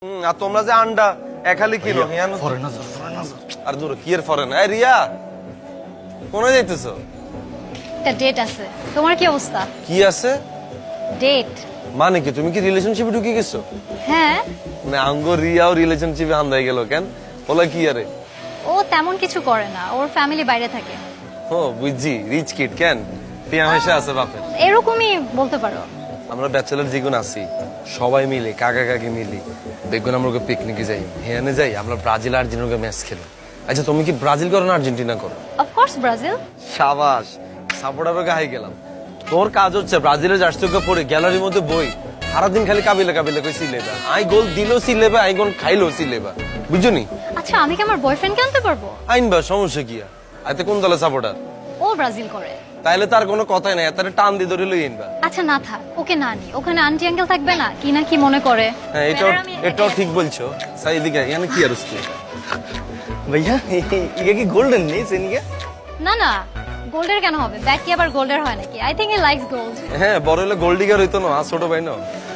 আর তোমরা যে আন্ডা একালি কিলো আর দূর কি এর ফরেন এই রিয়া কোনে যাইতেছো? একটা ডেট আছে। তোমার কি অবস্থা? কি আছে ডেট মানে কি? তুমি কি রিলেশনশিপে ঢুকে গেছো? হ্যাঁ। মানে আঙ্গো রিয়াও রিলেশনশিপে হান্দাই গেল কেন? বলা কি আরে? ও তেমন কিছু করে না, ওর ফ্যামিলি বাইরে থাকে। ও বুঝছি, রিচ কিড কেন? টিয়া পয়সা আছে বাপের। এরকমই বলতে পারো। আমরা ব্যাচেলার যেগুন আছি সবাই মিলে কাকা কাকি মিলি দেখবেন আমরা পিকনিকে যাই, হেয়ানে যাই, আমরা ব্রাজিল আর্জেন্টিনাকে ম্যাচ খেলি। আচ্ছা তুমি কি ব্রাজিল করো না আর্জেন্টিনা করো? Of course Brazil. সাবাস, সাপোর্টারও গায়ে গেলাম। তোর কাজ হচ্ছে ব্রাজিলের জার্সিকে পরে গ্যালারির মধ্যে বই সারাদিন খালি কাবিলা কাবিলা কই সিলেবা, আই গোল দিলো সিলেবা, আই গোল খাইলো সিলেবা, বুঝছনি? আচ্ছা আমি কি আমার বয়ফ্রেন্ডকে আনতে পারবো? আইনবা, সমস্যা কি? আইতে কোন দলের সাপোর্টার? ও ব্রাজিল করে। তাইলে তার কোনো কথাই নাই, তার টান দিয়ে ধরে লই আইনবা। আচ্ছা না থাক, ওকে না নি, ওখানে আন্টি আঙ্কেল থাকবে না, কি না কি মনে করে। হ্যাঁ এটাও ঠিক বলছো। সাই এদিকে এখানে কি আর হচ্ছে? भैया ये की गोल्डन नहीं सेनिया না না, গোল্ডের কেন হবে? ব্যাট কি আবার গোল্ডের হয় নাকি? I think he likes gold. হ্যাঁ বড় হলে গোল্ড ডিগার হইতো না, ছোট ভাই না।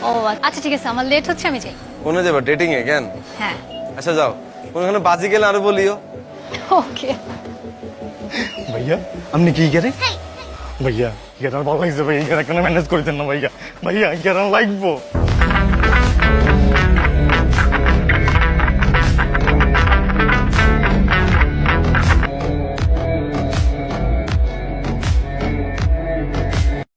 ও আচ্ছা ঠিক আছে, আমার লেট হচ্ছে, আমি যাই। কোনে যাবা? ডেটিং এ কেন? হ্যাঁ আচ্ছা যাও, কোনখানে বাজি গেলে আরো বলিও। ওকে। भैया हमने की करे भैया ये भाলো লাগছে ভাই, এটা কেন ম্যানেজ করে দেন না ভাইয়া, ভাইয়া কেন লাগবো।